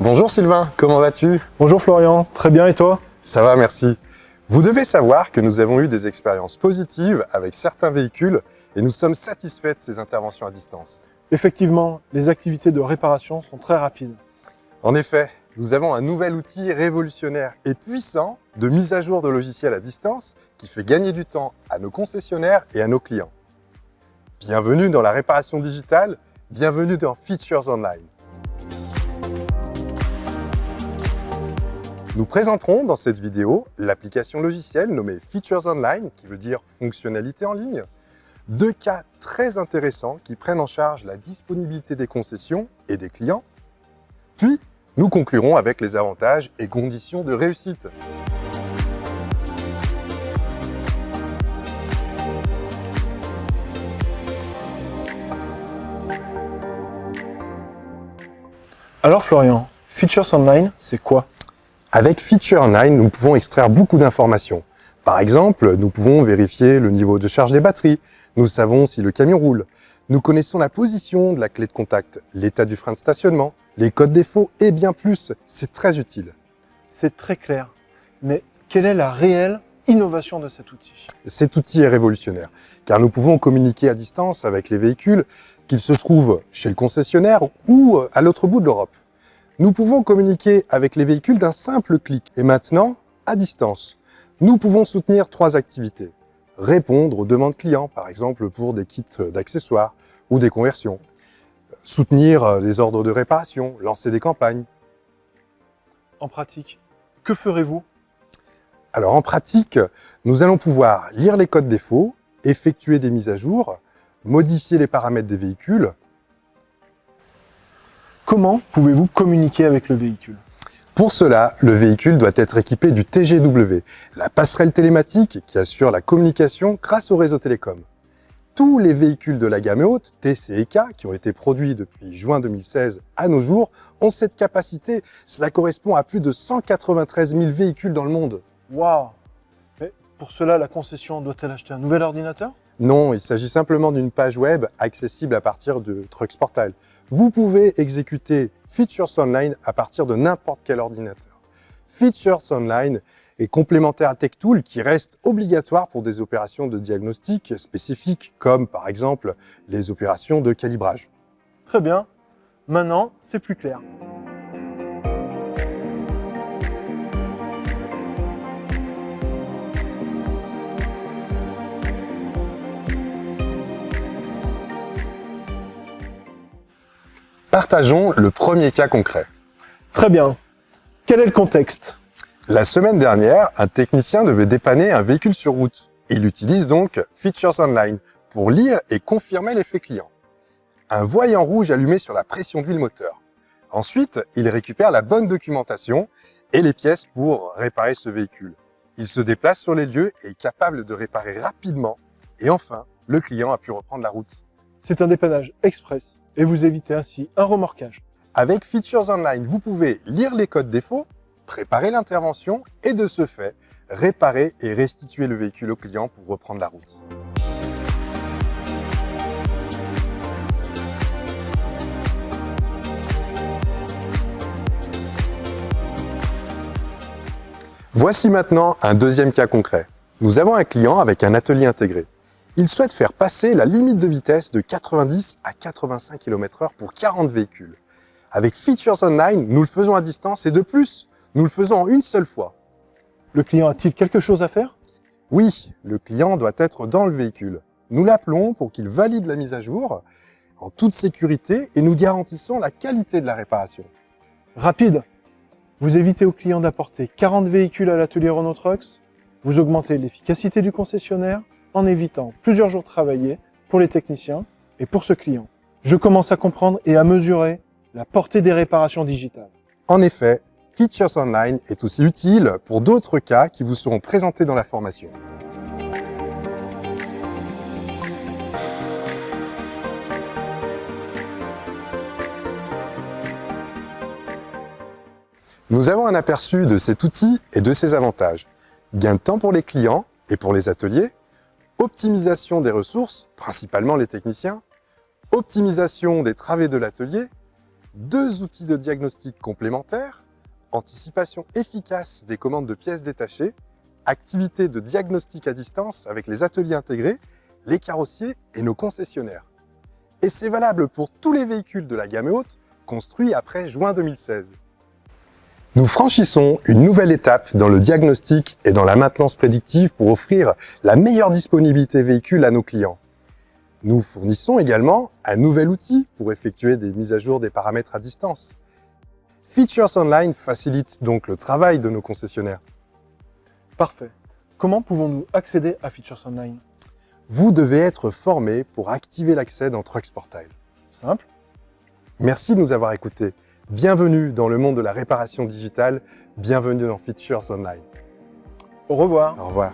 Bonjour Sylvain, comment vas-tu? Bonjour Florian, très bien et toi? Ça va, merci. Vous devez savoir que nous avons eu des expériences positives avec certains véhicules et nous sommes satisfaits de ces interventions à distance. Effectivement, les activités de réparation sont très rapides. En effet, nous avons un nouvel outil révolutionnaire et puissant de mise à jour de logiciels à distance qui fait gagner du temps à nos concessionnaires et à nos clients. Bienvenue dans la réparation digitale, bienvenue dans Features Online. Nous présenterons dans cette vidéo l'application logicielle nommée Features Online, qui veut dire fonctionnalité en ligne, deux cas très intéressants qui prennent en charge la disponibilité des concessions et des clients. Puis, nous conclurons avec les avantages et conditions de réussite. Alors Florian, Features Online, c'est quoi? Avec Feature Online, nous pouvons extraire beaucoup d'informations. Par exemple, nous pouvons vérifier le niveau de charge des batteries, nous savons si le camion roule, nous connaissons la position de la clé de contact, l'état du frein de stationnement, les codes défauts et bien plus. C'est très utile. C'est très clair, mais quelle est la réelle innovation de cet outil? Cet outil est révolutionnaire, car nous pouvons communiquer à distance avec les véhicules, qu'ils se trouvent chez le concessionnaire ou à l'autre bout de l'Europe. Nous pouvons communiquer avec les véhicules d'un simple clic. Et maintenant, à distance, nous pouvons soutenir trois activités. Répondre aux demandes clients, par exemple pour des kits d'accessoires ou des conversions. Soutenir les ordres de réparation, lancer des campagnes. En pratique, que ferez-vous? Alors en pratique, nous allons pouvoir lire les codes défauts, effectuer des mises à jour, modifier les paramètres des véhicules. Comment pouvez-vous communiquer avec le véhicule? Pour cela, le véhicule doit être équipé du TGW, la passerelle télématique qui assure la communication grâce au réseau télécom. Tous les véhicules de la gamme haute, T, C et K, qui ont été produits depuis juin 2016 à nos jours, ont cette capacité. Cela correspond à plus de 193 000 véhicules dans le monde. Waouh! Mais pour cela, la concession doit-elle acheter un nouvel ordinateur? Non, il s'agit simplement d'une page web accessible à partir de Trucks Portal. Vous pouvez exécuter Features Online à partir de n'importe quel ordinateur. Features Online est complémentaire à TechTool qui reste obligatoire pour des opérations de diagnostic spécifiques, comme par exemple les opérations de calibrage. Très bien, maintenant c'est plus clair. Partageons le premier cas concret. Très bien. Quel est le contexte? La semaine dernière, un technicien devait dépanner un véhicule sur route. Il utilise donc Features Online pour lire et confirmer l'effet client. Un voyant rouge allumé sur la pression d'huile moteur. Ensuite, il récupère la bonne documentation et les pièces pour réparer ce véhicule. Il se déplace sur les lieux et est capable de réparer rapidement. Et enfin, le client a pu reprendre la route. C'est un dépannage express et vous évitez ainsi un remorquage. Avec Features Online, vous pouvez lire les codes défauts, préparer l'intervention et de ce fait, réparer et restituer le véhicule au client pour reprendre la route. Voici maintenant un deuxième cas concret. Nous avons un client avec un atelier intégré. Il souhaite faire passer la limite de vitesse de 90 à 85 km/h pour 40 véhicules. Avec Features Online, nous le faisons à distance et de plus, nous le faisons en une seule fois. Le client a-t-il quelque chose à faire? Oui, le client doit être dans le véhicule. Nous l'appelons pour qu'il valide la mise à jour en toute sécurité et nous garantissons la qualité de la réparation. Rapide. Vous évitez au client d'apporter 40 véhicules à l'atelier Renault Trucks. Vous augmentez l'efficacité du concessionnaire en évitant plusieurs jours travaillés pour les techniciens et pour ce client. Je commence à comprendre et à mesurer la portée des réparations digitales. En effet, Features Online est aussi utile pour d'autres cas qui vous seront présentés dans la formation. Nous avons un aperçu de cet outil et de ses avantages. Gain de temps pour les clients et pour les ateliers, optimisation des ressources, principalement les techniciens, optimisation des travées de l'atelier, 2 outils de diagnostic complémentaires, anticipation efficace des commandes de pièces détachées, activité de diagnostic à distance avec les ateliers intégrés, les carrossiers et nos concessionnaires. Et c'est valable pour tous les véhicules de la gamme haute construits après juin 2016. Nous franchissons une nouvelle étape dans le diagnostic et dans la maintenance prédictive pour offrir la meilleure disponibilité véhicule à nos clients. Nous fournissons également un nouvel outil pour effectuer des mises à jour des paramètres à distance. Features Online facilite donc le travail de nos concessionnaires. Parfait. Comment pouvons-nous accéder à Features Online? Vous devez être formé pour activer l'accès dans Trucks Portal. Simple. Merci de nous avoir écoutés. Bienvenue dans le monde de la réparation digitale. Bienvenue dans Features Online. Au revoir. Au revoir.